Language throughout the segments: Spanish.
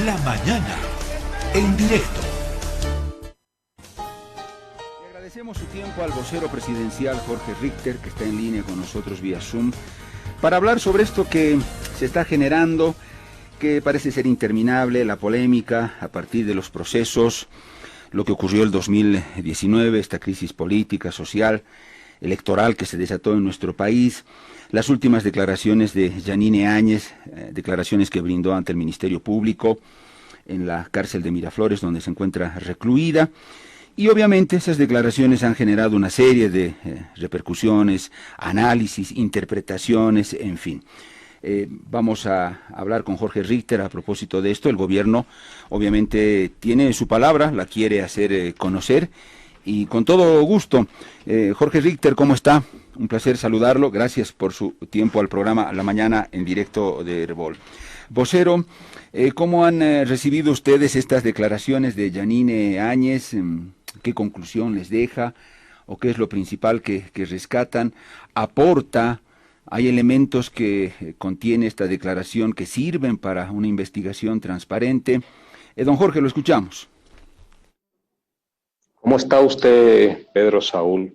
La mañana, en directo. Le agradecemos su tiempo al vocero presidencial Jorge Richter, que está en línea con nosotros vía Zoom, para hablar sobre esto que se está generando, que parece ser interminable, la polémica a partir de los procesos, lo que ocurrió el 2019, esta crisis política, social, electoral que se desató en nuestro país, las últimas declaraciones de Yanine Áñez, declaraciones que brindó ante el Ministerio Público en la cárcel de Miraflores, donde se encuentra recluida, y obviamente esas declaraciones han generado una serie de repercusiones, análisis, interpretaciones, en fin. Vamos a hablar con Jorge Richter a propósito de esto. El gobierno obviamente tiene su palabra, la quiere hacer conocer, y con todo gusto. Jorge Richter, ¿cómo está? Un placer saludarlo. Gracias por su tiempo al programa La Mañana en directo de Herbol. Vocero, ¿cómo han recibido ustedes estas declaraciones de Yanine Áñez? ¿Qué conclusión les deja? ¿O qué es lo principal que rescatan? ¿Aporta? ¿Hay elementos que contiene esta declaración que sirven para una investigación transparente? Don Jorge, lo escuchamos. ¿Cómo está usted, Pedro Saúl?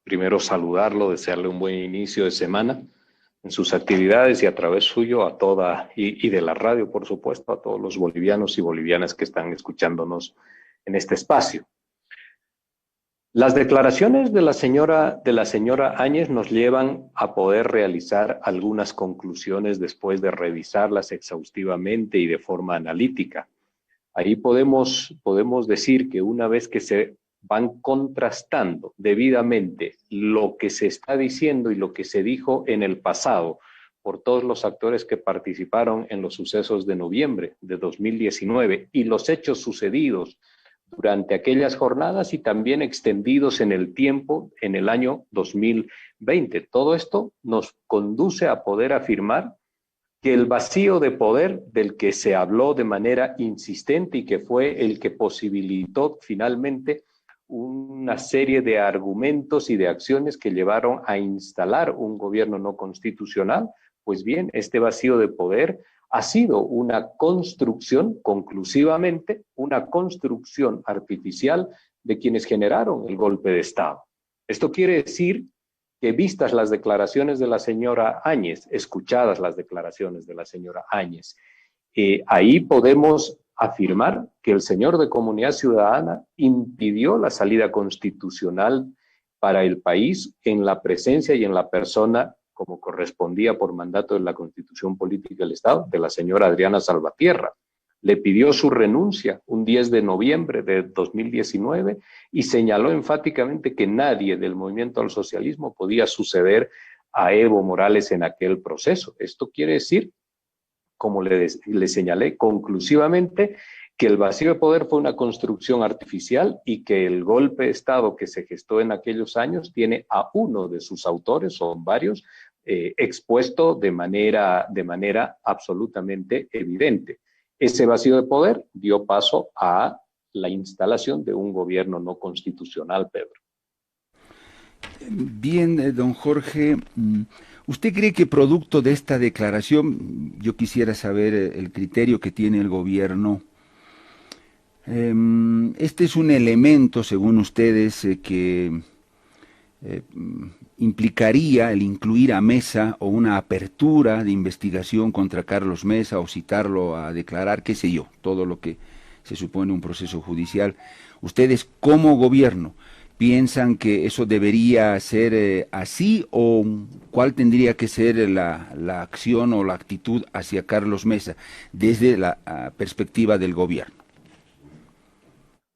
Primero saludarlo, desearle un buen inicio de semana en sus actividades y a través suyo a toda, y de la radio, por supuesto, a todos los bolivianos y bolivianas que están escuchándonos en este espacio. Las declaraciones de la señora Áñez nos llevan a poder realizar algunas conclusiones después de revisarlas exhaustivamente y de forma analítica. Ahí podemos decir que una vez que se van contrastando debidamente lo que se está diciendo y lo que se dijo en el pasado por todos los actores que participaron en los sucesos de noviembre de 2019 y los hechos sucedidos durante aquellas jornadas y también extendidos en el tiempo en el año 2020. Todo esto nos conduce a poder afirmar que el vacío de poder del que se habló de manera insistente y que fue el que posibilitó finalmente una serie de argumentos y de acciones que llevaron a instalar un gobierno no constitucional, pues bien, este vacío de poder ha sido una construcción, conclusivamente, una construcción artificial de quienes generaron el golpe de Estado. Esto quiere decir que vistas las declaraciones de la señora Áñez, escuchadas las declaraciones de la señora Áñez, ahí podemos afirmar que el señor de Comunidad Ciudadana impidió la salida constitucional para el país en la presencia y en la persona, como correspondía por mandato de la Constitución Política del Estado, de la señora Adriana Salvatierra. Le pidió su renuncia un 10 de noviembre de 2019 y señaló enfáticamente que nadie del movimiento al socialismo podía suceder a Evo Morales en aquel proceso. Esto quiere decir, como le señalé conclusivamente, que el vacío de poder fue una construcción artificial y que el golpe de Estado que se gestó en aquellos años tiene a uno de sus autores, son varios, expuesto de manera absolutamente evidente. Ese vacío de poder dio paso a la instalación de un gobierno no constitucional, Pedro. Bien, don Jorge, ¿usted cree que producto de esta declaración, yo quisiera saber el criterio que tiene el gobierno, este es un elemento, según ustedes, que implicaría el incluir a Mesa o una apertura de investigación contra Carlos Mesa o citarlo a declarar, qué sé yo, todo lo que se supone un proceso judicial? ¿Ustedes como gobierno piensan que eso debería ser así o cuál tendría que ser la acción o la actitud hacia Carlos Mesa desde la perspectiva del gobierno?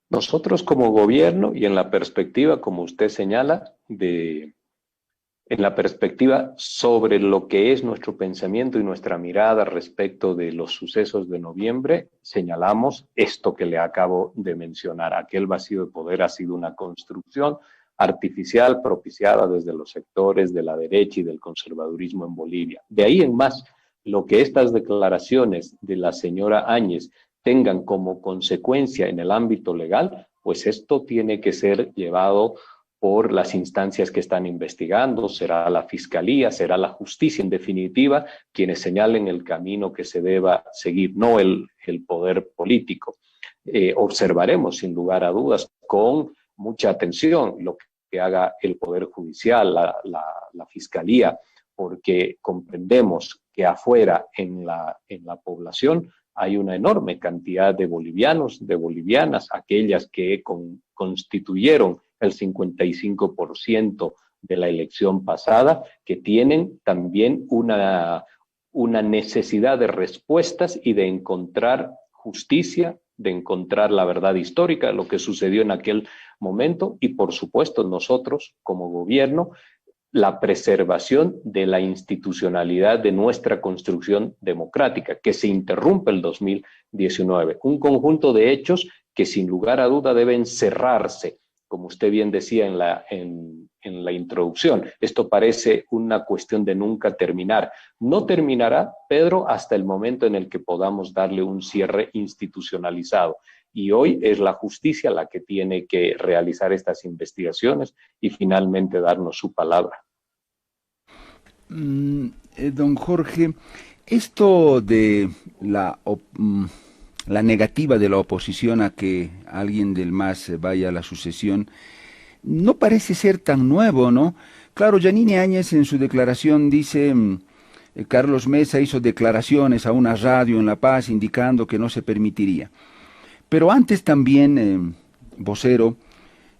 Nosotros como gobierno y en la perspectiva, como usted señala, en la perspectiva sobre lo que es nuestro pensamiento y nuestra mirada respecto de los sucesos de noviembre, señalamos esto que le acabo de mencionar. Aquel vacío de poder ha sido una construcción artificial propiciada desde los sectores de la derecha y del conservadurismo en Bolivia. De ahí en más, lo que estas declaraciones de la señora Áñez tengan como consecuencia en el ámbito legal, pues esto tiene que ser llevado por las instancias que están investigando, será la Fiscalía, será la justicia en definitiva, quienes señalen el camino que se deba seguir, no el poder político. Observaremos sin lugar a dudas con mucha atención lo que haga el Poder Judicial, la Fiscalía, porque comprendemos que afuera en la población hay una enorme cantidad de bolivianos, de bolivianas, aquellas que constituyeron el 55% de la elección pasada, que tienen también una necesidad de respuestas y de encontrar justicia, de encontrar la verdad histórica de lo que sucedió en aquel momento y, por supuesto, nosotros como gobierno, la preservación de la institucionalidad de nuestra construcción democrática, que se interrumpe el 2019. Un conjunto de hechos que sin lugar a duda deben cerrarse, como usted bien decía en la introducción. Esto parece una cuestión de nunca terminar. No terminará, Pedro, hasta el momento en el que podamos darle un cierre institucionalizado. Y hoy es la justicia la que tiene que realizar estas investigaciones y finalmente darnos su palabra. Don Jorge, esto de la negativa de la oposición a que alguien del MAS vaya a la sucesión, no parece ser tan nuevo, ¿no? Claro, Yanine Áñez en su declaración dice, Carlos Mesa hizo declaraciones a una radio en La Paz indicando que no se permitiría. Pero antes también, vocero,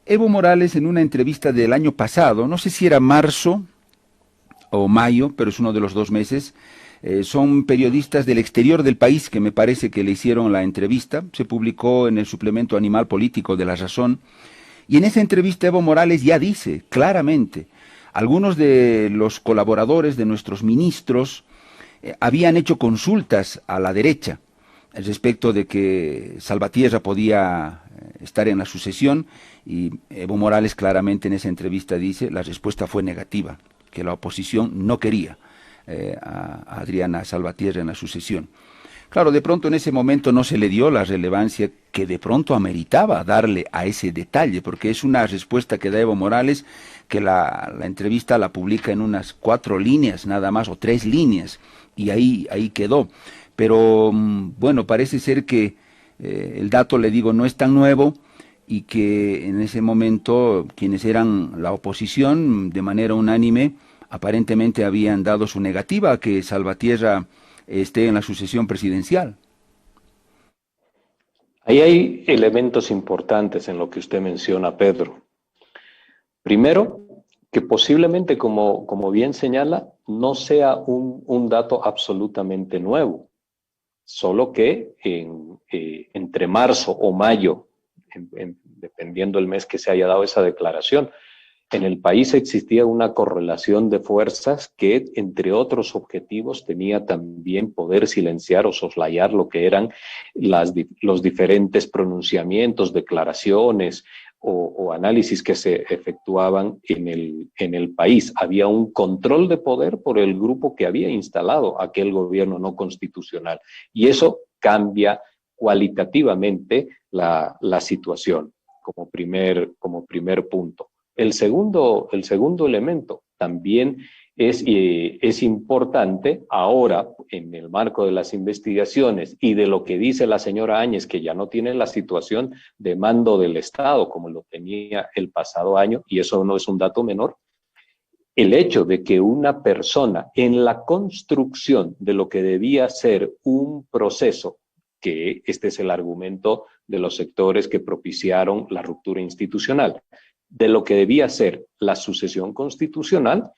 Evo Morales en una entrevista del año pasado, no sé si era marzo o mayo, pero es uno de los 2 meses, son periodistas del exterior del país que me parece que le hicieron la entrevista, se publicó en el suplemento Animal Político de La Razón, y en esa entrevista Evo Morales ya dice claramente, algunos de los colaboradores de nuestros ministros habían hecho consultas a la derecha respecto de que Salvatierra podía estar en la sucesión, y Evo Morales claramente en esa entrevista dice, la respuesta fue negativa, que la oposición no quería a Adriana Salvatierra en la sucesión. Claro, de pronto en ese momento no se le dio la relevancia que de pronto ameritaba darle a ese detalle, porque es una respuesta que da Evo Morales, que la entrevista la publica en unas 4 líneas nada más, o 3 líneas, y ahí quedó. Pero bueno, parece ser que el dato, le digo, no es tan nuevo, y que en ese momento quienes eran la oposición de manera unánime aparentemente habían dado su negativa a que Salvatierra esté en la sucesión presidencial. Ahí hay elementos importantes en lo que usted menciona, Pedro. Primero, que posiblemente, como bien señala, no sea un dato absolutamente nuevo, solo que entre marzo o mayo, dependiendo el mes que se haya dado esa declaración, en el país existía una correlación de fuerzas que, entre otros objetivos, tenía también poder silenciar o soslayar lo que eran los diferentes pronunciamientos, declaraciones o análisis que se efectuaban en el país. Había un control de poder por el grupo que había instalado aquel gobierno no constitucional, y eso cambia cualitativamente la situación como primer punto. El segundo elemento también es importante ahora en el marco de las investigaciones y de lo que dice la señora Áñez, que ya no tiene la situación de mando del Estado como lo tenía el pasado año, y eso no es un dato menor. El hecho de que una persona en la construcción de lo que debía ser un proceso, que este es el argumento de los sectores que propiciaron la ruptura institucional, de lo que debía ser la sucesión constitucional,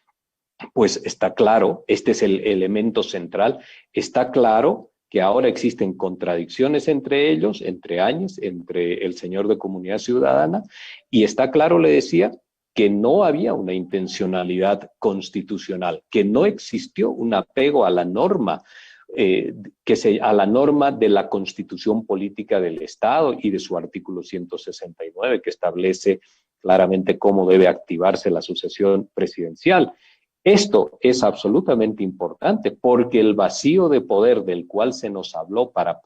pues está claro, este es el elemento central, está claro que ahora existen contradicciones entre ellos, entre Áñez, entre el señor de Comunidad Ciudadana, y está claro, le decía, que no había una intencionalidad constitucional, que no existió un apego a la norma, a la norma de la Constitución Política del Estado y de su artículo 169, que establece claramente cómo debe activarse la sucesión presidencial. Esto es absolutamente importante porque el vacío de poder del cual se nos habló para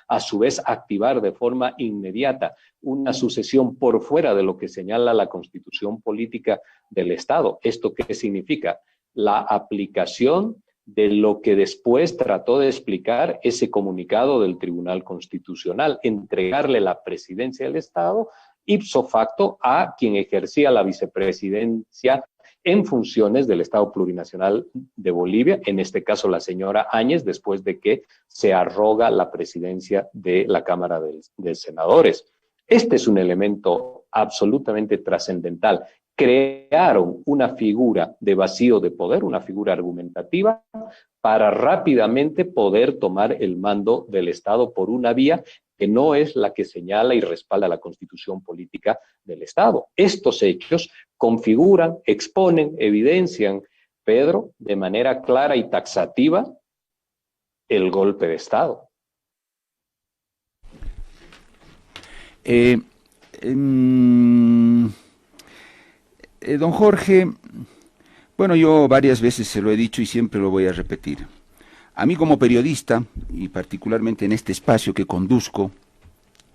a su vez activar de forma inmediata una sucesión por fuera de lo que señala la Constitución Política del Estado. ¿Esto qué significa? La aplicación de lo que después trató de explicar ese comunicado del Tribunal Constitucional, entregarle la presidencia del Estado ipso facto a quien ejercía la vicepresidencia en funciones del Estado Plurinacional de Bolivia, en este caso la señora Áñez, después de que se arroga la presidencia de la Cámara de Senadores. Este es un elemento absolutamente trascendental. Crearon una figura de vacío de poder, una figura argumentativa, para rápidamente poder tomar el mando del Estado por una vía que no es la que señala y respalda la Constitución Política del Estado. Estos hechos configuran, exponen, evidencian, Pedro, de manera clara y taxativa, el golpe de Estado. Don Jorge, bueno, yo varias veces se lo he dicho y siempre lo voy a repetir. A mí como periodista, y particularmente en este espacio que conduzco,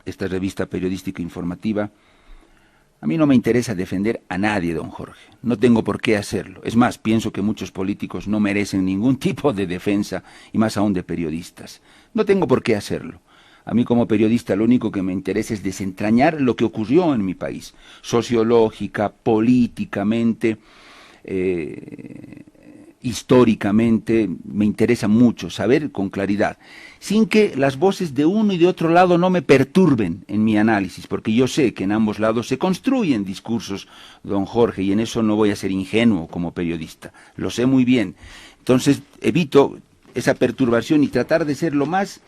esta revista periodística informativa, a mí no me interesa defender a nadie, don Jorge. No tengo por qué hacerlo. Es más, pienso que muchos políticos no merecen ningún tipo de defensa, y más aún de periodistas. No tengo por qué hacerlo. A mí como periodista lo único que me interesa es desentrañar lo que ocurrió en mi país, sociológica, políticamente, históricamente. Me interesa mucho saber con claridad, sin que las voces de uno y de otro lado no me perturben en mi análisis, porque yo sé que en ambos lados se construyen discursos, don Jorge, y en eso no voy a ser ingenuo como periodista, lo sé muy bien. Entonces evito esa perturbación y tratar de ser lo más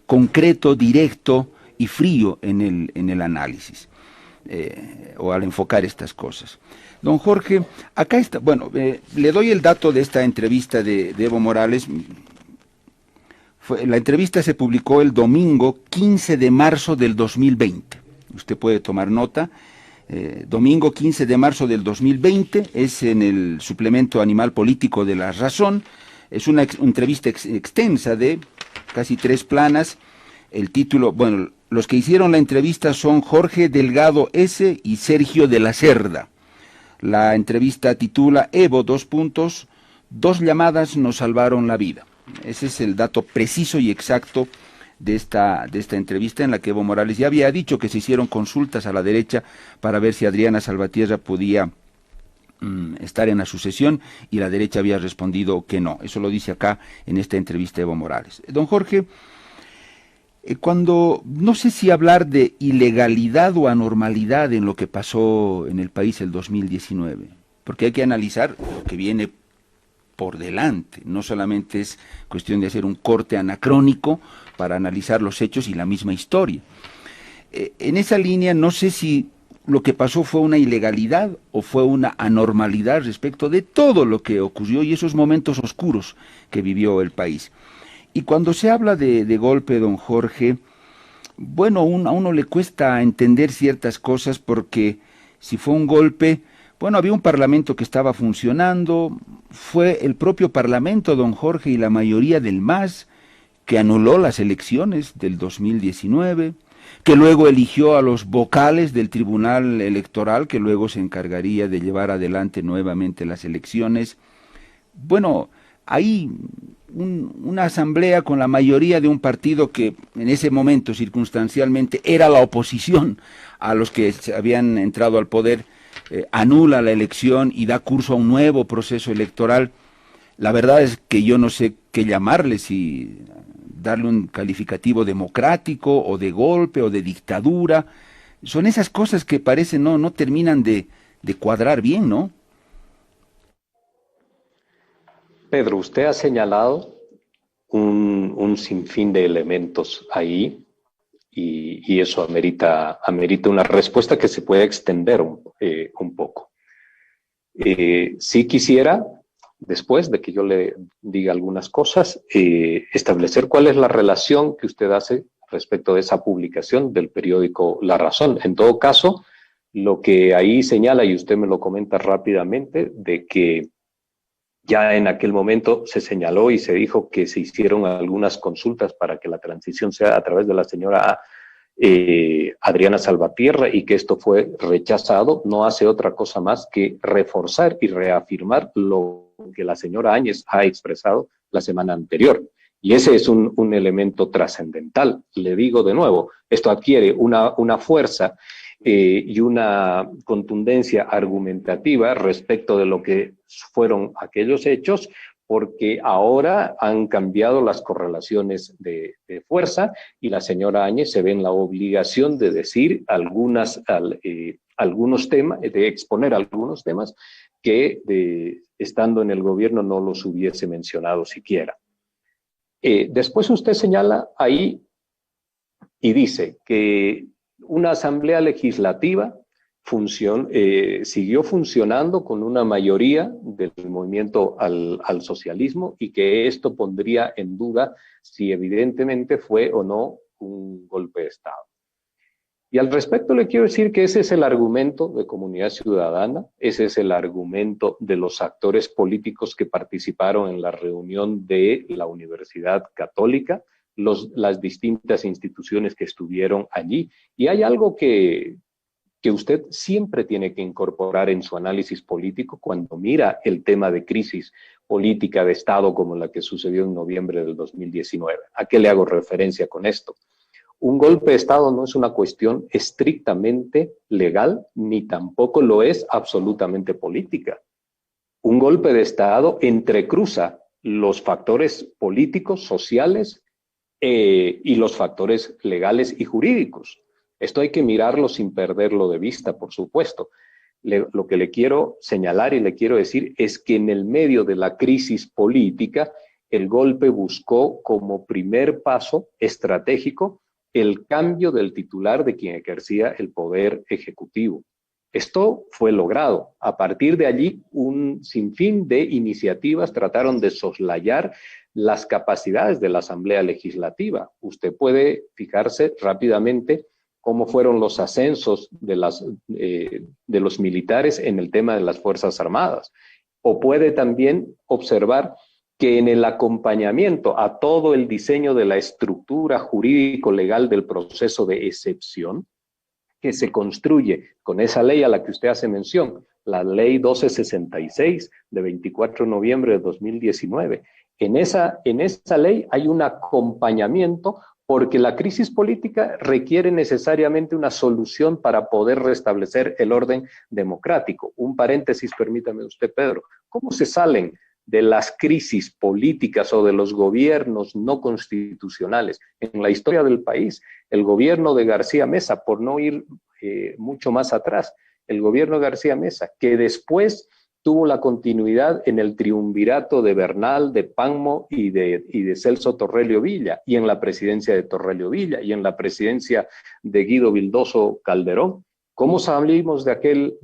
concreto, directo y frío en el análisis, o al enfocar estas cosas. Don Jorge, acá está, bueno, le doy el dato de esta entrevista de Evo Morales. La entrevista se publicó el domingo 15 de marzo del 2020. Usted puede tomar nota. Domingo 15 de marzo del 2020, es en el suplemento Animal Político de La Razón. Es una entrevista extensa de casi 3 planas. El título, bueno, los que hicieron la entrevista son Jorge Delgado S. y Sergio de la Cerda. La entrevista titula Evo, 2 llamadas nos salvaron la vida. Ese es el dato preciso y exacto de esta entrevista, en la que Evo Morales ya había dicho que se hicieron consultas a la derecha para ver si Adriana Salvatierra podía estar en la sucesión, y la derecha había respondido que no. Eso lo dice acá en esta entrevista Evo Morales. Don Jorge, cuando, no sé si hablar de ilegalidad o anormalidad en lo que pasó en el país el 2019, porque hay que analizar lo que viene por delante. No solamente es cuestión de hacer un corte anacrónico para analizar los hechos y la misma historia. En esa línea, no sé si lo que pasó fue una ilegalidad o fue una anormalidad respecto de todo lo que ocurrió y esos momentos oscuros que vivió el país. Y cuando se habla de golpe, don Jorge, bueno, a uno le cuesta entender ciertas cosas, porque si fue un golpe, bueno, había un parlamento que estaba funcionando, fue el propio parlamento, don Jorge, y la mayoría del MAS, que anuló las elecciones del 2019, que luego eligió a los vocales del Tribunal Electoral, que luego se encargaría de llevar adelante nuevamente las elecciones. Bueno, hay una asamblea con la mayoría de un partido que en ese momento circunstancialmente era la oposición a los que habían entrado al poder, anula la elección y da curso a un nuevo proceso electoral. La verdad es que yo no sé qué llamarle, si darle un calificativo democrático o de golpe o de dictadura. Son esas cosas que parecen no terminan de cuadrar bien, ¿no? Pedro, usted ha señalado un sinfín de elementos ahí, y eso amerita una respuesta que se puede extender un poco. Sí quisiera, después de que yo le diga algunas cosas, establecer cuál es la relación que usted hace respecto de esa publicación del periódico La Razón. En todo caso, Lo que ahí señala, y usted me lo comenta rápidamente, de que ya en aquel momento se señaló y se dijo que se hicieron algunas consultas para que la transición sea a través de la señora Adriana Salvatierra y que esto fue rechazado, no hace otra cosa más que reforzar y reafirmar lo que la señora Áñez ha expresado la semana anterior. Y ese es un elemento trascendental. Le digo de nuevo, esto adquiere una fuerza y una contundencia argumentativa respecto de lo que fueron aquellos hechos, porque ahora han cambiado las correlaciones de fuerza y la señora Áñez se ve en la obligación de decir algunos temas, de exponer algunos temas que estando en el gobierno no los hubiese mencionado siquiera. Después usted señala ahí y dice que una asamblea legislativa siguió funcionando con una mayoría del movimiento al socialismo y que esto pondría en duda si evidentemente fue o no un golpe de Estado. Y al respecto le quiero decir que ese es el argumento de Comunidad Ciudadana, ese es el argumento de los actores políticos que participaron en la reunión de la Universidad Católica, las distintas instituciones que estuvieron allí. Y hay algo que usted siempre tiene que incorporar en su análisis político cuando mira el tema de crisis política de Estado como la que sucedió en noviembre del 2019. ¿A qué le hago referencia con esto? Un golpe de Estado no es una cuestión estrictamente legal, ni tampoco lo es absolutamente política. Un golpe de Estado entrecruza los factores políticos, sociales y los factores legales y jurídicos. Esto hay que mirarlo sin perderlo de vista, por supuesto. Lo que le quiero señalar y le quiero decir es que en el medio de la crisis política, el golpe buscó como primer paso estratégico el cambio del titular de quien ejercía el poder ejecutivo. Esto fue logrado. A partir de allí, un sinfín de iniciativas trataron de soslayar las capacidades de la Asamblea Legislativa. Usted puede fijarse rápidamente cómo fueron los ascensos de los militares en el tema de las Fuerzas Armadas. O puede también observar que en el acompañamiento a todo el diseño de la estructura jurídico-legal del proceso de excepción, que se construye con esa ley a la que usted hace mención, la ley 1266 de 24 de noviembre de 2019. En esa ley hay un acompañamiento porque la crisis política requiere necesariamente una solución para poder restablecer el orden democrático. Un paréntesis, permítame usted, Pedro. ¿Cómo se salen de las crisis políticas o de los gobiernos no constitucionales? En la historia del país, el gobierno de García Mesa, por no ir mucho más atrás, el gobierno de García Mesa, que después tuvo la continuidad en el triunvirato de Bernal, de Panmo y de Celso Torrelio Villa, y en la presidencia de Torrelio Villa, y en la presidencia de Guido Vildoso Calderón. ¿Cómo salimos de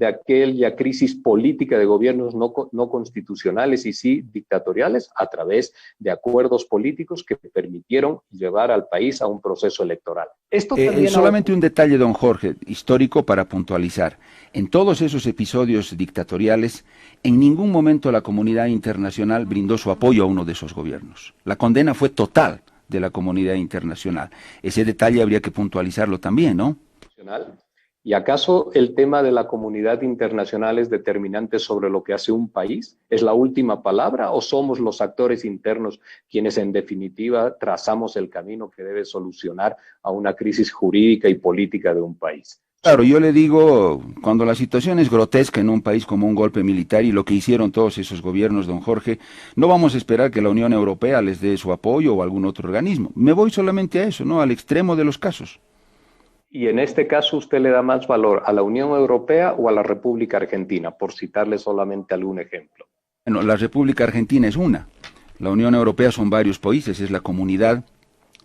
aquella crisis política de gobiernos no constitucionales y sí dictatoriales? A través de acuerdos políticos que permitieron llevar al país a un proceso electoral. Esto también solamente un detalle, don Jorge, histórico para puntualizar. En todos esos episodios dictatoriales, en ningún momento la comunidad internacional brindó su apoyo a uno de esos gobiernos. La condena fue total de la comunidad internacional. Ese detalle habría que puntualizarlo también, ¿no? ¿Y acaso el tema de la comunidad internacional es determinante sobre lo que hace un país? ¿Es la última palabra o somos los actores internos quienes en definitiva trazamos el camino que debe solucionar a una crisis jurídica y política de un país? Claro, yo le digo, cuando la situación es grotesca en un país como un golpe militar y lo que hicieron todos esos gobiernos, don Jorge, no vamos a esperar que la Unión Europea les dé su apoyo o algún otro organismo. Me voy solamente a eso, ¿no? Al extremo de los casos. Y en este caso, ¿usted le da más valor a la Unión Europea o a la República Argentina? Por citarle solamente algún ejemplo. Bueno, la República Argentina es una. La Unión Europea son varios países, es la comunidad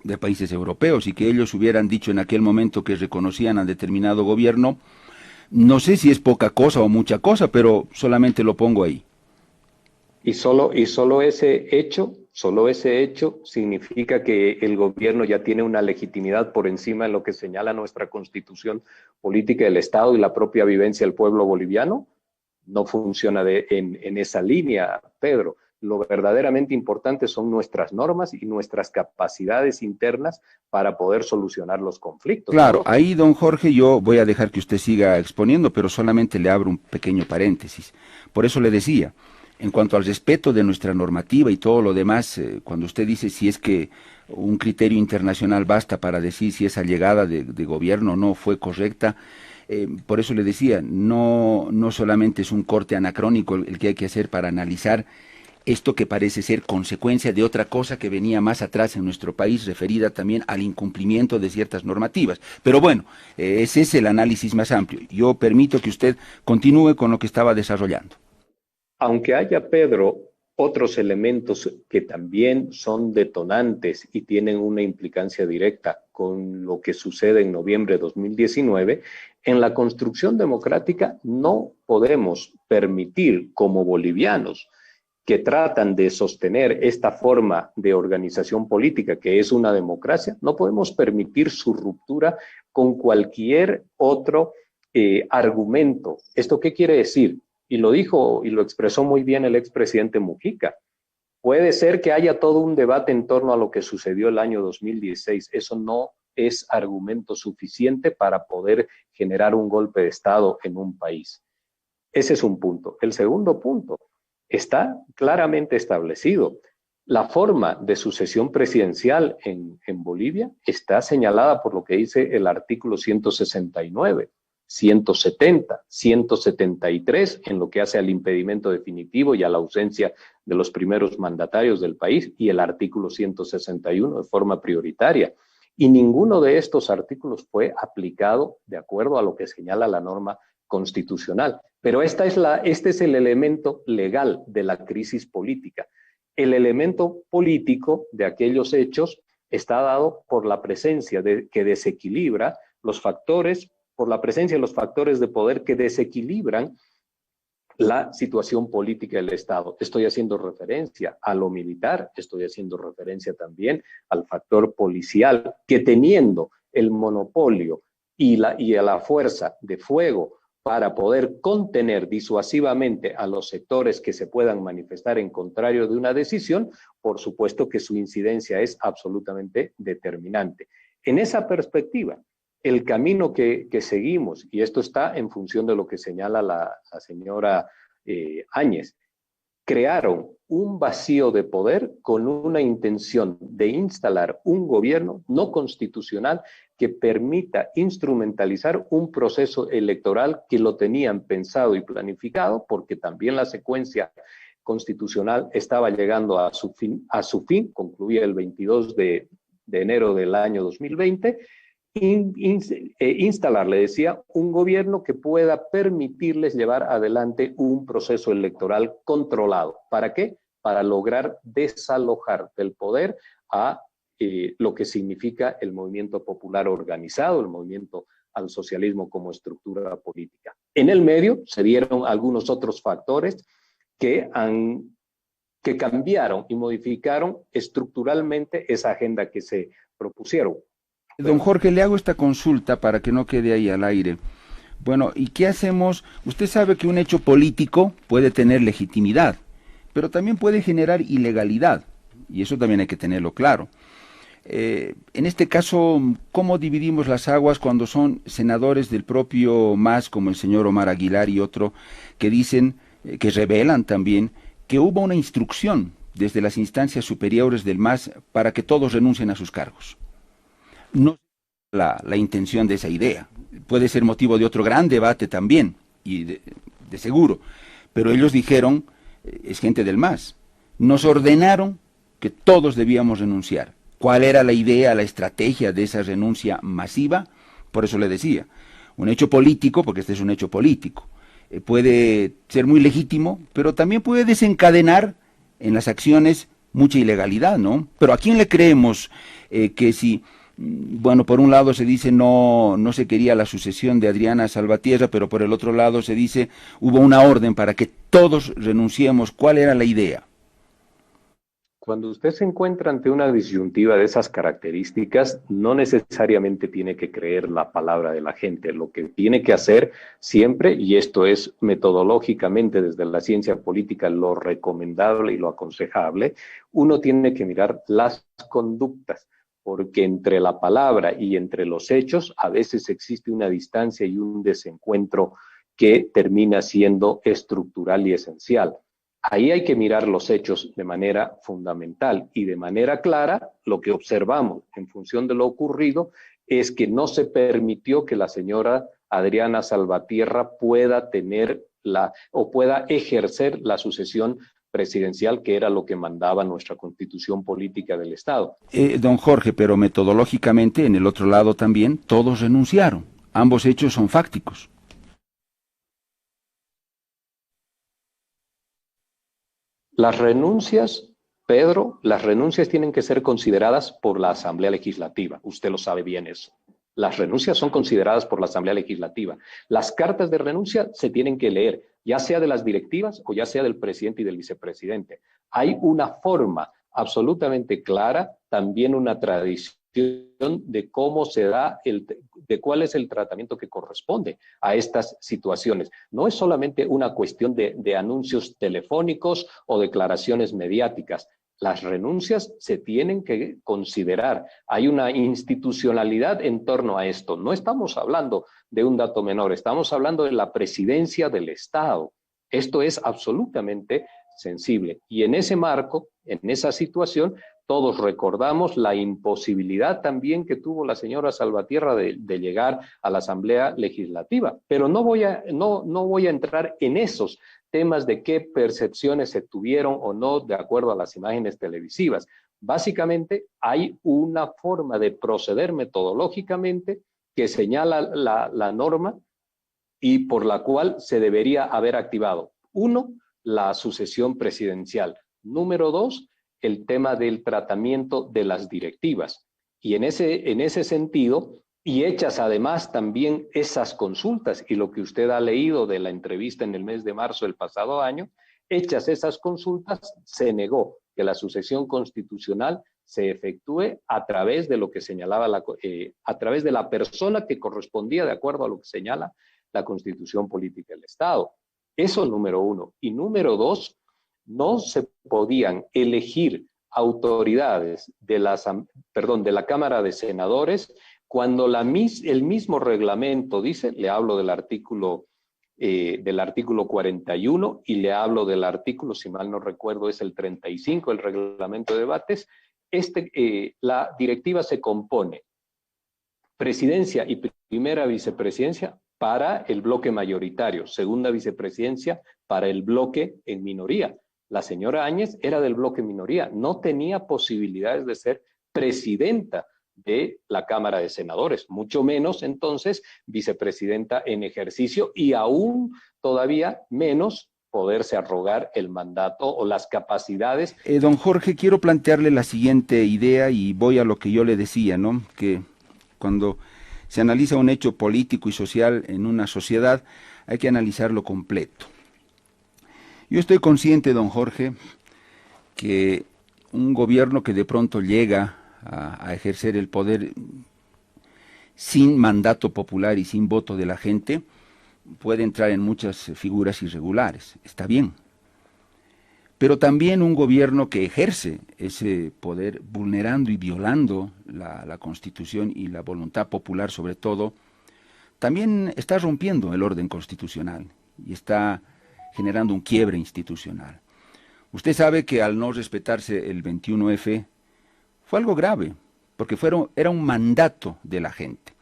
de países europeos, y que ellos hubieran dicho en aquel momento que reconocían a determinado gobierno, no sé si es poca cosa o mucha cosa, pero solamente lo pongo ahí. Y solo ese hecho Solo ese hecho significa que el gobierno ya tiene una legitimidad por encima de lo que señala nuestra constitución política del Estado y la propia vivencia del pueblo boliviano. No funciona en esa línea, Pedro. Lo verdaderamente importante son nuestras normas y nuestras capacidades internas para poder solucionar los conflictos. Claro, ¿no? ahí, don Jorge, yo voy a dejar que usted siga exponiendo, pero solamente le abro un pequeño paréntesis. Por eso le decía, en cuanto al respeto de nuestra normativa y todo lo demás, cuando usted dice si es que un criterio internacional basta para decir si esa llegada de gobierno no fue correcta, por eso le decía, no solamente es un corte anacrónico el que hay que hacer para analizar esto que parece ser consecuencia de otra cosa que venía más atrás en nuestro país, referida también al incumplimiento de ciertas normativas. Pero bueno, ese es el análisis más amplio. Yo permito que usted continúe con lo que estaba desarrollando. Aunque haya, Pedro, otros elementos que también son detonantes y tienen una implicancia directa con lo que sucede en noviembre de 2019, en la construcción democrática no podemos permitir como bolivianos que tratan de sostener esta forma de organización política que es una democracia, no podemos permitir su ruptura con cualquier otro argumento. ¿Esto qué quiere decir? Y lo dijo y lo expresó muy bien el expresidente Mujica. Puede ser que haya todo un debate en torno a lo que sucedió el año 2016. Eso no es argumento suficiente para poder generar un golpe de Estado en un país. Ese es un punto. El segundo punto, está claramente establecido. La forma de sucesión presidencial en Bolivia está señalada por lo que dice el artículo 169. 170, 173 en lo que hace al impedimento definitivo y a la ausencia de los primeros mandatarios del país y el artículo 161 de forma prioritaria. Y ninguno de estos artículos fue aplicado de acuerdo a lo que señala la norma constitucional. Pero este es el elemento legal de la crisis política. El elemento político de aquellos hechos está dado por la presencia que desequilibra los factores, por la presencia de los factores de poder que desequilibran la situación política del Estado. Estoy haciendo referencia a lo militar, estoy haciendo referencia también al factor policial, que teniendo el monopolio y a la fuerza de fuego para poder contener disuasivamente a los sectores que se puedan manifestar en contrario de una decisión, por supuesto que su incidencia es absolutamente determinante. En esa perspectiva, el camino que seguimos, y esto está en función de lo que señala la señora Áñez, crearon un vacío de poder con una intención de instalar un gobierno no constitucional que permita instrumentalizar un proceso electoral que lo tenían pensado y planificado, porque también la secuencia constitucional estaba llegando a su fin, concluía el 22 de enero del año 2020, instalar, le decía, un gobierno que pueda permitirles llevar adelante un proceso electoral controlado. ¿Para qué? Para lograr desalojar del poder a lo que significa el movimiento popular organizado, el movimiento al socialismo como estructura política. En el medio se dieron algunos otros factores que cambiaron y modificaron estructuralmente esa agenda que se propusieron. Don Jorge, le hago esta consulta para que no quede ahí al aire. Bueno, ¿y qué hacemos? Usted sabe que un hecho político puede tener legitimidad, pero también puede generar ilegalidad, y eso también hay que tenerlo claro. En este caso, ¿cómo dividimos las aguas cuando son senadores del propio MAS, como el señor Omar Aguilar y otro, que dicen, que revelan también, que hubo una instrucción desde las instancias superiores del MAS para que todos renuncien a sus cargos? No sé la intención de esa idea, puede ser motivo de otro gran debate también, y de seguro, pero ellos dijeron, es gente del MAS, nos ordenaron que todos debíamos renunciar. ¿Cuál era la idea, la estrategia de esa renuncia masiva? Por eso le decía, un hecho político, porque este es un hecho político, puede ser muy legítimo, pero también puede desencadenar en las acciones mucha ilegalidad, ¿no? Pero ¿a quién le creemos que si... Bueno, por un lado se dice no se quería la sucesión de Adriana Salvatierra, pero por el otro lado se dice hubo una orden para que todos renunciemos? ¿Cuál era la idea? Cuando usted se encuentra ante una disyuntiva de esas características, no necesariamente tiene que creer la palabra de la gente. Lo que tiene que hacer siempre, y esto es metodológicamente desde la ciencia política lo recomendable y lo aconsejable, uno tiene que mirar las conductas, porque entre la palabra y entre los hechos a veces existe una distancia y un desencuentro que termina siendo estructural y esencial. Ahí hay que mirar los hechos de manera fundamental y de manera clara. Lo que observamos en función de lo ocurrido es que no se permitió que la señora Adriana Salvatierra pueda tener o pueda ejercer la sucesión presidencial, que era lo que mandaba nuestra constitución política del Estado. Don Jorge, pero metodológicamente, en el otro lado también, todos renunciaron. Ambos hechos son fácticos. Las renuncias, Pedro, las renuncias tienen que ser consideradas por la Asamblea Legislativa. Usted lo sabe bien eso. Las renuncias son consideradas por la Asamblea Legislativa. Las cartas de renuncia se tienen que leer, ya sea de las directivas o ya sea del presidente y del vicepresidente. Hay una forma absolutamente clara, también una tradición de cómo se da, de cuál es el tratamiento que corresponde a estas situaciones. No es solamente una cuestión de anuncios telefónicos o declaraciones mediáticas. Las renuncias se tienen que considerar. Hay una institucionalidad en torno a esto. No estamos hablando de un dato menor, estamos hablando de la presidencia del Estado. Esto es absolutamente sensible. Y en ese marco, en esa situación, todos recordamos la imposibilidad también que tuvo la señora Salvatierra de llegar a la Asamblea Legislativa. Pero no voy a entrar en esos temas de qué percepciones se tuvieron o no de acuerdo a las imágenes televisivas. Básicamente hay una forma de proceder metodológicamente que señala la norma y por la cual se debería haber activado. Uno, la sucesión presidencial. Número dos, el tema del tratamiento de las directivas. Y en ese sentido, y hechas además también esas consultas, y lo que usted ha leído de la entrevista en el mes de marzo del pasado año, hechas esas consultas, se negó que la sucesión constitucional se efectúe a través de lo que señalaba, a través de la persona que correspondía de acuerdo a lo que señala la Constitución Política del Estado. Eso número uno. Y número dos, no se podían elegir autoridades de la Cámara de Senadores cuando el mismo reglamento dice, le hablo del artículo 41 y le hablo del artículo, si mal no recuerdo, es el 35, el reglamento de debates. La directiva se compone presidencia y primera vicepresidencia para el bloque mayoritario, segunda vicepresidencia para el bloque en minoría. La señora Áñez era del bloque minoría, no tenía posibilidades de ser presidenta de la Cámara de Senadores, mucho menos entonces vicepresidenta en ejercicio y aún todavía menos poderse arrogar el mandato o las capacidades. Don Jorge, quiero plantearle la siguiente idea y voy a lo que yo le decía, ¿no? Que cuando se analiza un hecho político y social en una sociedad, hay que analizarlo completo. Yo estoy consciente, don Jorge, que un gobierno que de pronto llega a ejercer el poder sin mandato popular y sin voto de la gente, puede entrar en muchas figuras irregulares, está bien. Pero también un gobierno que ejerce ese poder vulnerando y violando la Constitución y la voluntad popular sobre todo, también está rompiendo el orden constitucional y está generando un quiebre institucional. Usted sabe que al no respetarse el 21F fue algo grave, porque era un mandato de la gente.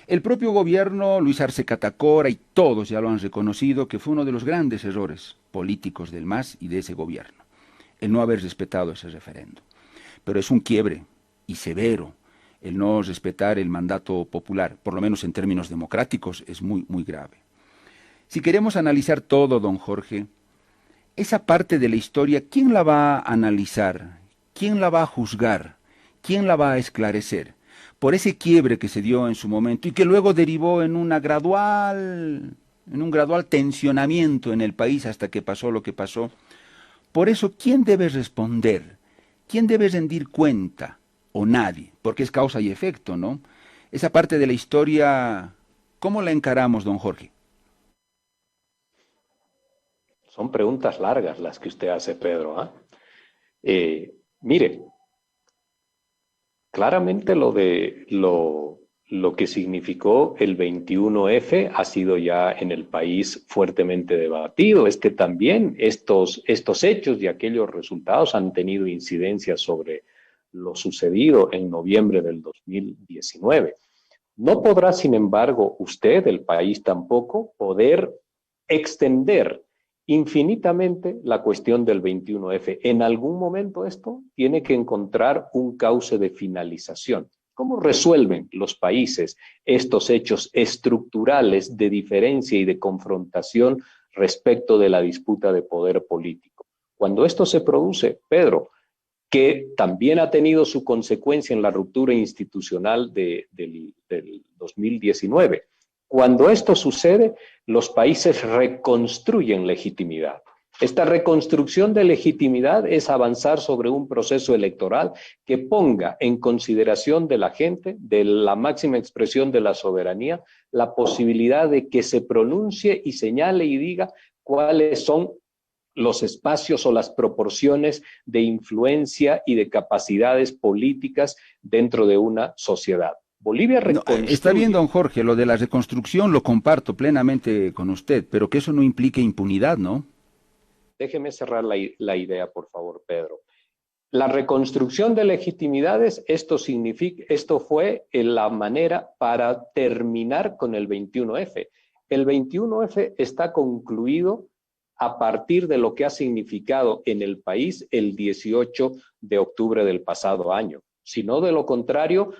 El propio gobierno, Luis Arce Catacora y todos ya lo han reconocido, que fue uno de los grandes errores políticos del MAS y de ese gobierno, el no haber respetado ese referendo. Pero es un quiebre, y severo, el no respetar el mandato popular, por lo menos en términos democráticos, es muy, muy grave. Si queremos analizar todo, don Jorge, esa parte de la historia, ¿quién la va a analizar? ¿Quién la va a juzgar? ¿Quién la va a esclarecer? Por ese quiebre que se dio en su momento y que luego derivó en un gradual tensionamiento en el país hasta que pasó lo que pasó. Por eso, ¿quién debe responder? ¿quién debe rendir cuenta? ¿O nadie? Porque es causa y efecto, ¿no? Esa parte de la historia, ¿cómo la encaramos, don Jorge? Son preguntas largas las que usted hace, Pedro. Mire, claramente lo que significó el 21F ha sido ya en el país fuertemente debatido. Es que también estos hechos y aquellos resultados han tenido incidencia sobre lo sucedido en noviembre del 2019. No podrá, sin embargo, usted, el país tampoco, poder extender infinitamente la cuestión del 21F. En algún momento esto tiene que encontrar un cauce de finalización. ¿Cómo resuelven los países estos hechos estructurales de diferencia y de confrontación respecto de la disputa de poder político? Cuando esto se produce, Pedro, que también ha tenido su consecuencia en la ruptura institucional del 2019. Cuando esto sucede, los países reconstruyen legitimidad. Esta reconstrucción de legitimidad es avanzar sobre un proceso electoral que ponga en consideración de la gente, de la máxima expresión de la soberanía, la posibilidad de que se pronuncie y señale y diga cuáles son los espacios o las proporciones de influencia y de capacidades políticas dentro de una sociedad. Bolivia reconstruye. No, está bien, don Jorge, lo de la reconstrucción lo comparto plenamente con usted, pero que eso no implique impunidad, ¿no? Déjeme cerrar la idea, por favor, Pedro. La reconstrucción de legitimidades, esto fue la manera para terminar con el 21F. El 21F está concluido a partir de lo que ha significado en el país el 18 de octubre del pasado año. Si no, de lo contrario,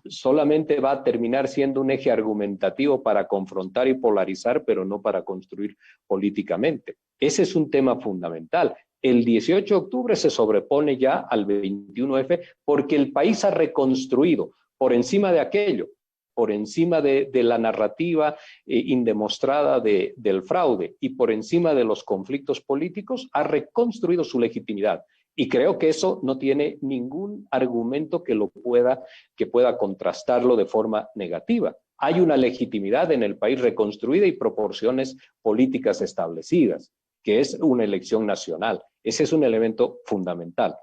solamente va a terminar siendo un eje argumentativo para confrontar y polarizar, pero no para construir políticamente. Ese es un tema fundamental. El 18 de octubre se sobrepone ya al 21F porque el país ha reconstruido por encima de aquello, por encima de la narrativa indemostrada del fraude y por encima de los conflictos políticos, ha reconstruido su legitimidad. Y creo que eso no tiene ningún argumento que pueda contrastarlo de forma negativa. Hay una legitimidad en el país reconstruida y proporciones políticas establecidas, que es una elección nacional. Ese es un elemento fundamental.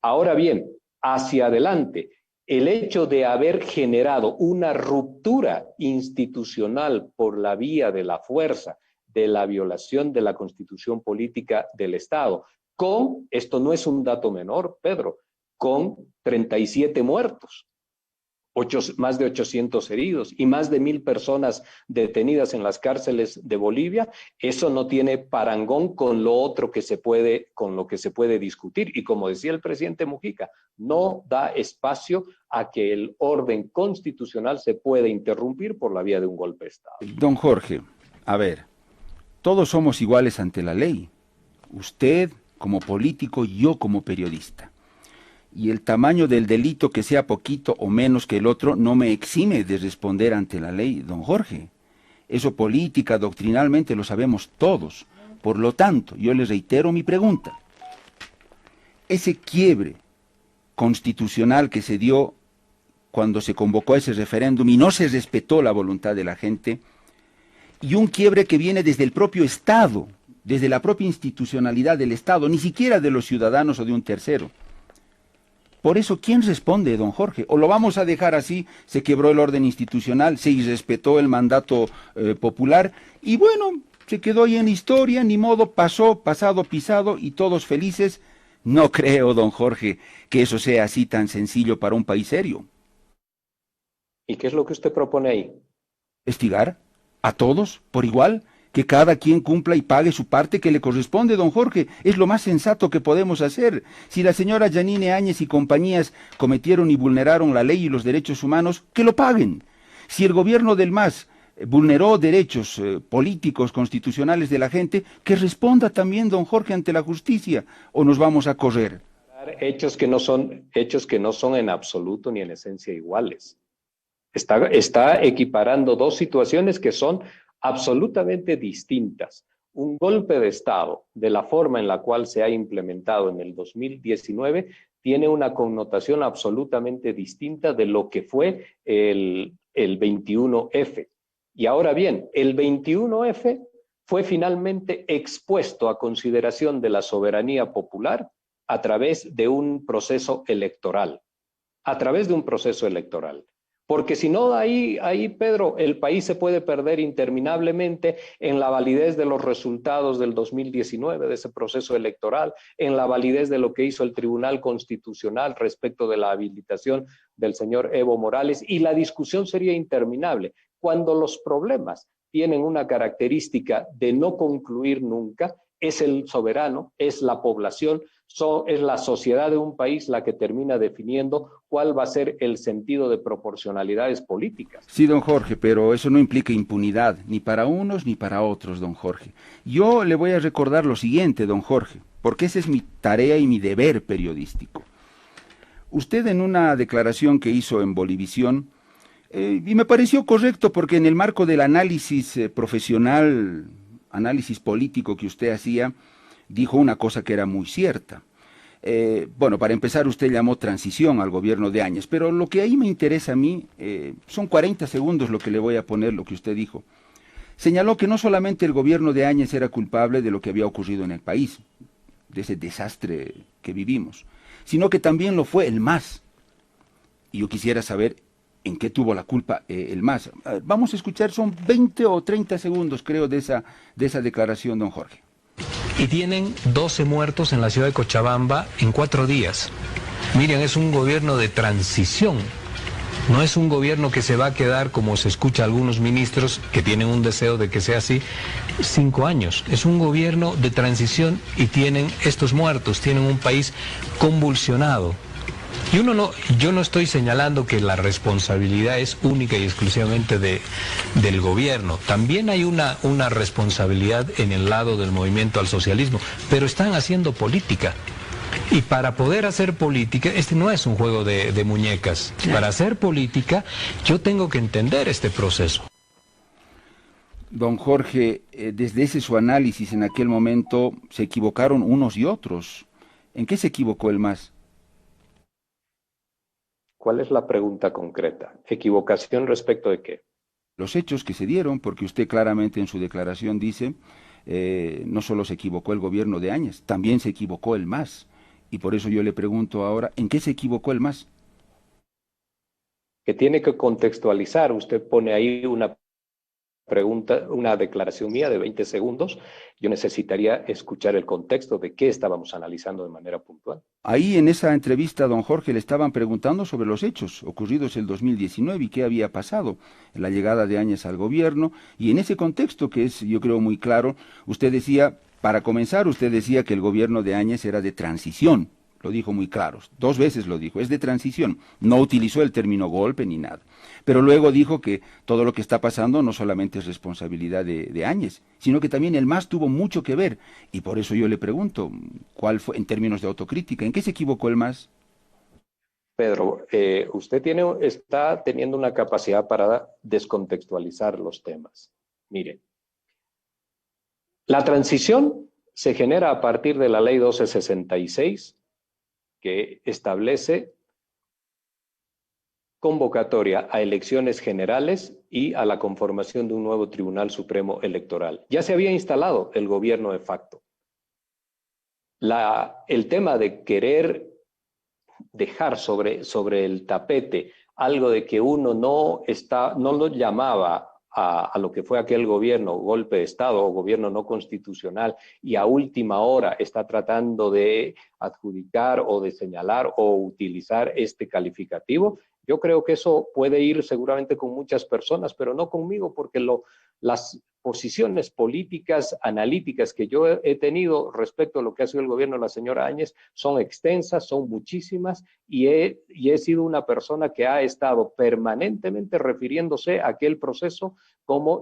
Ahora bien, hacia adelante, el hecho de haber generado una ruptura institucional por la vía de la fuerza, de la violación de la constitución política del Estado, esto no es un dato menor, Pedro, con 37 muertos, más de 800 heridos y más de 1,000 personas detenidas en las cárceles de Bolivia, eso no tiene parangón con lo que se puede discutir. Y como decía el presidente Mujica, no da espacio a que el orden constitucional se pueda interrumpir por la vía de un golpe de Estado. Don Jorge, a ver, todos somos iguales ante la ley. Usted como político, yo como periodista. Y el tamaño del delito, que sea poquito o menos que el otro, no me exime de responder ante la ley, don Jorge. Eso política, doctrinalmente, lo sabemos todos. Por lo tanto, yo les reitero mi pregunta. Ese quiebre constitucional que se dio cuando se convocó ese referéndum y no se respetó la voluntad de la gente, y un quiebre que viene desde el propio Estado, desde la propia institucionalidad del Estado, ni siquiera de los ciudadanos o de un tercero. Por eso, ¿quién responde, don Jorge? ¿O lo vamos a dejar así? Se quebró el orden institucional, se irrespetó el mandato popular, y bueno, se quedó ahí en la historia, ni modo, pasado, pisado, y todos felices. No creo, don Jorge, que eso sea así tan sencillo para un país serio. ¿Y qué es lo que usted propone ahí? ¿Estigar? ¿A todos? ¿Por igual? Que cada quien cumpla y pague su parte que le corresponde, don Jorge. Es lo más sensato que podemos hacer. Si la señora Yanine Áñez y compañías cometieron y vulneraron la ley y los derechos humanos, que lo paguen. Si el gobierno del MAS vulneró derechos políticos, constitucionales de la gente, que responda también, don Jorge, ante la justicia, o nos vamos a correr. Hechos que no son en absoluto ni en esencia iguales. Está equiparando dos situaciones que son absolutamente distintas. un golpe de Estado de la forma en la cual se ha implementado en el 2019 tiene una connotación absolutamente distinta de lo que fue el 21F. Y ahora bien, el 21F fue finalmente expuesto a consideración de la soberanía popular a través de un proceso electoral. A través de un proceso electoral. Porque si no, ahí, Pedro, el país se puede perder interminablemente en la validez de los resultados del 2019, de ese proceso electoral, en la validez de lo que hizo el Tribunal Constitucional respecto de la habilitación del señor Evo Morales, y la discusión sería interminable. Cuando los problemas tienen una característica de no concluir nunca, es el soberano, es la población, es la sociedad de un país la que termina definiendo cuál va a ser el sentido de proporcionalidades políticas. Sí, don Jorge, pero eso no implica impunidad, ni para unos ni para otros, don Jorge. Yo le voy a recordar lo siguiente, don Jorge, porque esa es mi tarea y mi deber periodístico. Usted en una declaración que hizo en Bolivisión, y me pareció correcto porque en el marco del análisis profesional, análisis político que usted hacía, dijo una cosa que era muy cierta. Bueno, para empezar, usted llamó transición al gobierno de Áñez, pero lo que ahí me interesa a mí, son 40 segundos lo que le voy a poner, lo que usted dijo. Señaló que no solamente el gobierno de Áñez era culpable de lo que había ocurrido en el país, de ese desastre que vivimos, sino que también lo fue el MAS. Y yo quisiera saber en qué tuvo la culpa el MAS. Vamos a escuchar, son 20 o 30 segundos, creo, de esa declaración, don Jorge. Y tienen 12 muertos en la ciudad de Cochabamba en 4 días. Miren, es un gobierno de transición. No es un gobierno que se va a quedar, como se escucha a algunos ministros que tienen un deseo de que sea así, 5 años. Es un gobierno de transición y tienen estos muertos, tienen un país convulsionado. Y yo no estoy señalando que la responsabilidad es única y exclusivamente del gobierno. También hay una responsabilidad en el lado del movimiento al socialismo, pero están haciendo política. Y para poder hacer política, este no es un juego de muñecas. Para hacer política, yo tengo que entender este proceso. Don Jorge, desde ese su análisis en aquel momento, se equivocaron unos y otros. ¿En qué se equivocó el MAS? ¿Cuál es la pregunta concreta? ¿Equivocación respecto de qué? Los hechos que se dieron, porque usted claramente en su declaración dice, no solo se equivocó el gobierno de Áñez, también se equivocó el MAS. Y por eso yo le pregunto ahora, ¿en qué se equivocó el MAS? Que tiene que contextualizar. Usted pone ahí una pregunta, una declaración mía de 20 segundos. Yo necesitaría escuchar el contexto de qué estábamos analizando de manera puntual. Ahí en esa entrevista, don Jorge, le estaban preguntando sobre los hechos ocurridos el 2019 y qué había pasado en la llegada de Áñez al gobierno. Y en ese contexto, que es, yo creo, muy claro, usted decía, para comenzar, usted decía que el gobierno de Áñez era de transición. Lo dijo muy claro, 2 veces lo dijo, es de transición. No utilizó el término golpe ni nada. Pero luego dijo que todo lo que está pasando no solamente es responsabilidad de Áñez, sino que también el MAS tuvo mucho que ver. Y por eso yo le pregunto, ¿cuál fue, en términos de autocrítica, en qué se equivocó el MAS? Pedro, usted está teniendo una capacidad para descontextualizar los temas. Mire, la transición se genera a partir de la ley 1266, que establece convocatoria a elecciones generales y a la conformación de un nuevo Tribunal Supremo Electoral. Ya se había instalado el gobierno de facto. El tema de querer dejar sobre el tapete algo de que uno no lo llamaba a lo que fue aquel gobierno, golpe de Estado o gobierno no constitucional, y a última hora está tratando de adjudicar o de señalar o utilizar este calificativo. Yo creo que eso puede ir seguramente con muchas personas, pero no conmigo, porque las posiciones políticas, analíticas que yo he tenido respecto a lo que ha sido el gobierno de la señora Áñez son extensas, son muchísimas, y he sido una persona que ha estado permanentemente refiriéndose a aquel proceso como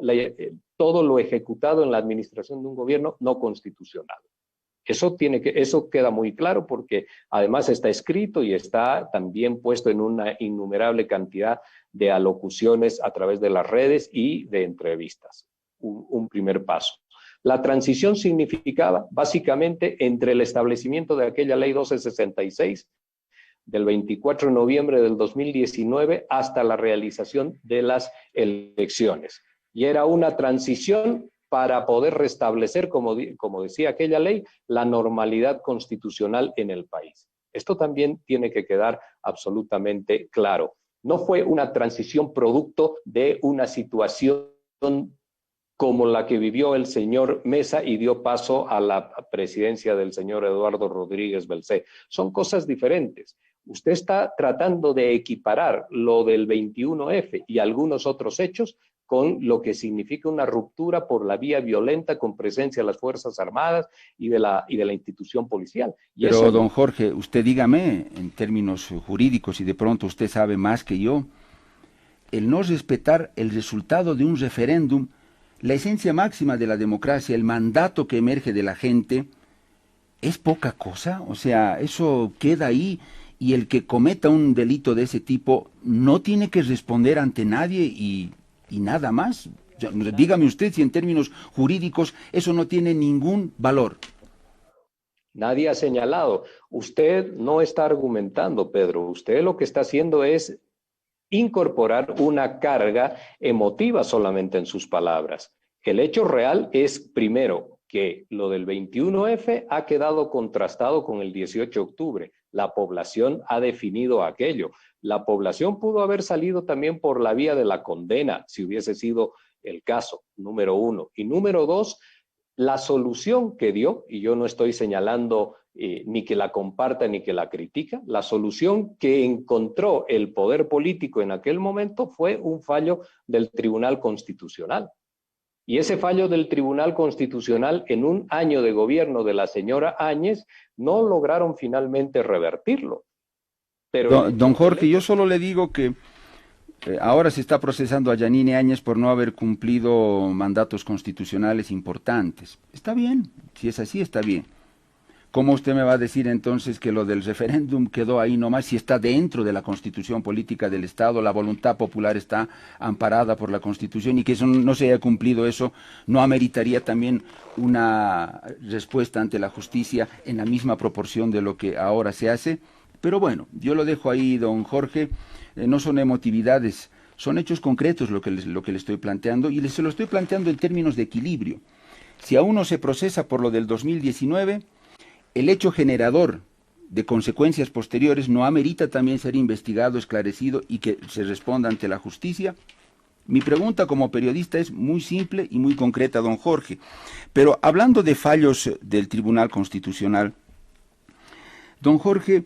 todo lo ejecutado en la administración de un gobierno no constitucional. Eso queda muy claro porque además está escrito y está también puesto en una innumerable cantidad de alocuciones a través de las redes y de entrevistas. Un primer paso. La transición significaba básicamente entre el establecimiento de aquella ley 1266 del 24 de noviembre del 2019 hasta la realización de las elecciones. Y era una transición para poder restablecer, como decía aquella ley, la normalidad constitucional en el país. Esto también tiene que quedar absolutamente claro. No fue una transición producto de una situación como la que vivió el señor Mesa y dio paso a la presidencia del señor Eduardo Rodríguez Belcé. Son cosas diferentes. Usted está tratando de equiparar lo del 21F y algunos otros hechos con lo que significa una ruptura por la vía violenta con presencia de las Fuerzas Armadas y de la institución policial. Y pero, eso, don Jorge, usted dígame, en términos jurídicos, y de pronto usted sabe más que yo, el no respetar el resultado de un referéndum, la esencia máxima de la democracia, el mandato que emerge de la gente, ¿es poca cosa? O sea, eso queda ahí y el que cometa un delito de ese tipo no tiene que responder ante nadie y nada más. Dígame usted si en términos jurídicos eso no tiene ningún valor. nadie ha señalado. Usted no está argumentando, Pedro. Usted lo que está haciendo es incorporar una carga emotiva solamente en sus palabras. El hecho real es, primero, que lo del 21F ha quedado contrastado con el 18 de octubre. La población ha definido aquello. La población pudo haber salido también por la vía de la condena, si hubiese sido el caso, número uno. Y número dos, la solución que dio, y yo no estoy señalando ni que la comparta ni que la critica, la solución que encontró el poder político en aquel momento fue un fallo del Tribunal Constitucional. Y ese fallo del Tribunal Constitucional en un año de gobierno de la señora Áñez no lograron finalmente revertirlo. Pero Don Jorge, yo solo le digo que ahora se está procesando a Yanine Áñez por no haber cumplido mandatos constitucionales importantes. Está bien, si es así, está bien. ¿Cómo usted me va a decir entonces que lo del referéndum quedó ahí nomás si está dentro de la Constitución política del Estado, la voluntad popular está amparada por la Constitución y que eso no se haya cumplido, eso no ameritaría también una respuesta ante la justicia en la misma proporción de lo que ahora se hace? Pero bueno, yo lo dejo ahí, don Jorge, no son emotividades, son hechos concretos lo que le estoy planteando y se lo estoy planteando en términos de equilibrio. Si a uno se procesa por lo del 2019, el hecho generador de consecuencias posteriores no amerita también ser investigado, esclarecido y que se responda ante la justicia. Mi pregunta como periodista es muy simple y muy concreta, don Jorge. Pero hablando de fallos del Tribunal Constitucional, don Jorge,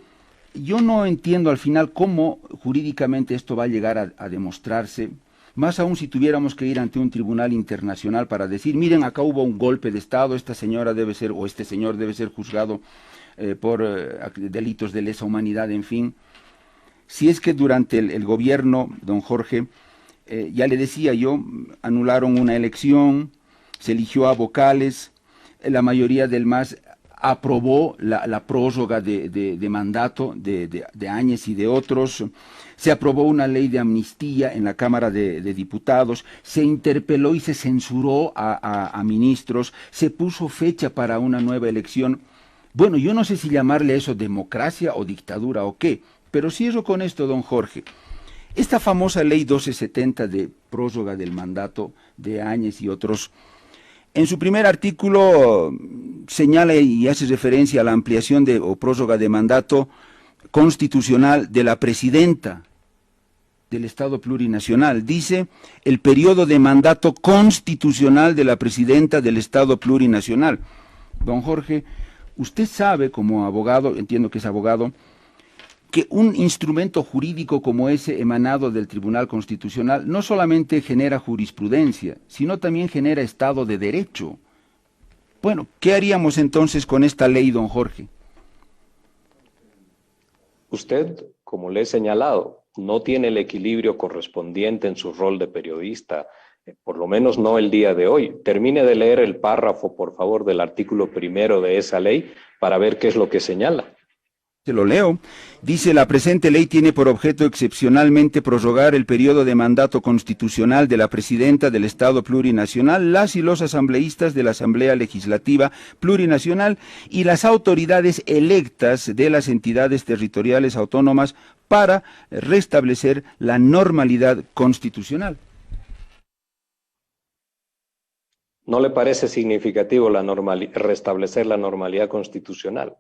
yo no entiendo al final cómo jurídicamente esto va a llegar a demostrarse, más aún si tuviéramos que ir ante un tribunal internacional para decir, miren, acá hubo un golpe de Estado, esta señora debe ser, o este señor debe ser juzgado por delitos de lesa humanidad, en fin. Si es que durante el gobierno, don Jorge, ya le decía yo, anularon una elección, se eligió a vocales, la mayoría del MAS aprobó la prórroga de mandato de Áñez y de otros, se aprobó una ley de amnistía en la Cámara de Diputados, se interpeló y se censuró a ministros, se puso fecha para una nueva elección. Bueno, yo no sé si llamarle eso democracia o dictadura o qué, pero cierro con esto, don Jorge. Esta famosa ley 1270 de prórroga del mandato de Áñez y otros, en su primer artículo señala y hace referencia a la ampliación o prórroga de mandato constitucional de la presidenta del Estado plurinacional. Dice, el periodo de mandato constitucional de la presidenta del Estado plurinacional. Don Jorge, usted sabe como abogado, entiendo que es abogado, que un instrumento jurídico como ese emanado del Tribunal Constitucional no solamente genera jurisprudencia, sino también genera Estado de Derecho. Bueno, ¿qué haríamos entonces con esta ley, don Jorge? Usted, como le he señalado, no tiene el equilibrio correspondiente en su rol de periodista, por lo menos no el día de hoy. Termine de leer el párrafo, por favor, del artículo primero de esa ley para ver qué es lo que señala. Se lo leo. Dice, la presente ley tiene por objeto excepcionalmente prorrogar el periodo de mandato constitucional de la presidenta del Estado Plurinacional, las y los asambleístas de la Asamblea Legislativa Plurinacional y las autoridades electas de las entidades territoriales autónomas para restablecer la normalidad constitucional. ¿No le parece significativo restablecer la normalidad constitucional?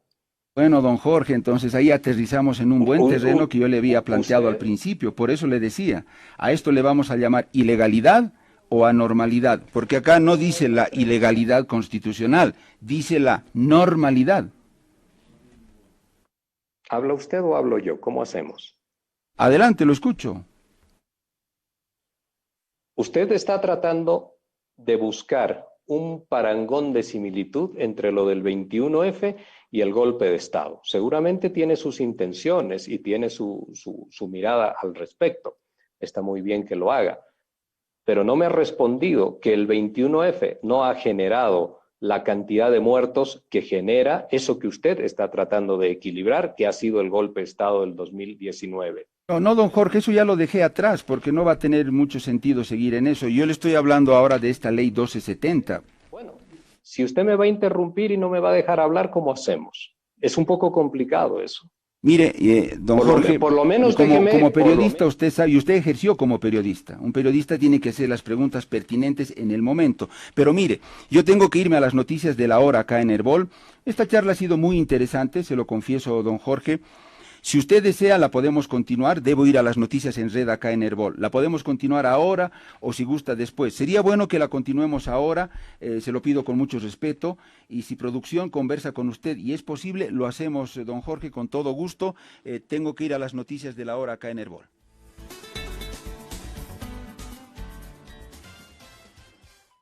Bueno, don Jorge, entonces ahí aterrizamos en un buen terreno que yo le había planteado al principio, por eso le decía, a esto le vamos a llamar ilegalidad o anormalidad, porque acá no dice la ilegalidad constitucional, dice la normalidad. ¿Habla usted o hablo yo? ¿Cómo hacemos? Adelante, lo escucho. Usted está tratando de buscar un parangón de similitud entre lo del 21F y el golpe de Estado. Seguramente tiene sus intenciones y tiene su mirada al respecto. Está muy bien que lo haga. Pero no me ha respondido que el 21F no ha generado la cantidad de muertos que genera eso que usted está tratando de equilibrar, que ha sido el golpe de Estado del 2019. No, don Jorge, eso ya lo dejé atrás, porque no va a tener mucho sentido seguir en eso. Yo le estoy hablando ahora de esta ley 1270. Bueno, si usted me va a interrumpir y no me va a dejar hablar, ¿cómo hacemos? Es un poco complicado eso. Mire, don Jorge, por lo menos como periodista usted sabe, y usted ejerció como periodista. Un periodista tiene que hacer las preguntas pertinentes en el momento. Pero mire, yo tengo que irme a las noticias de la hora acá en Herbol. Esta charla ha sido muy interesante, se lo confieso, don Jorge. Si usted desea, la podemos continuar. Debo ir a las noticias en red acá en Herbol. La podemos continuar ahora o si gusta después. Sería bueno que la continuemos ahora, se lo pido con mucho respeto. Y si producción conversa con usted y es posible, lo hacemos, don Jorge, con todo gusto. Tengo que ir a las noticias de la hora acá en Herbol.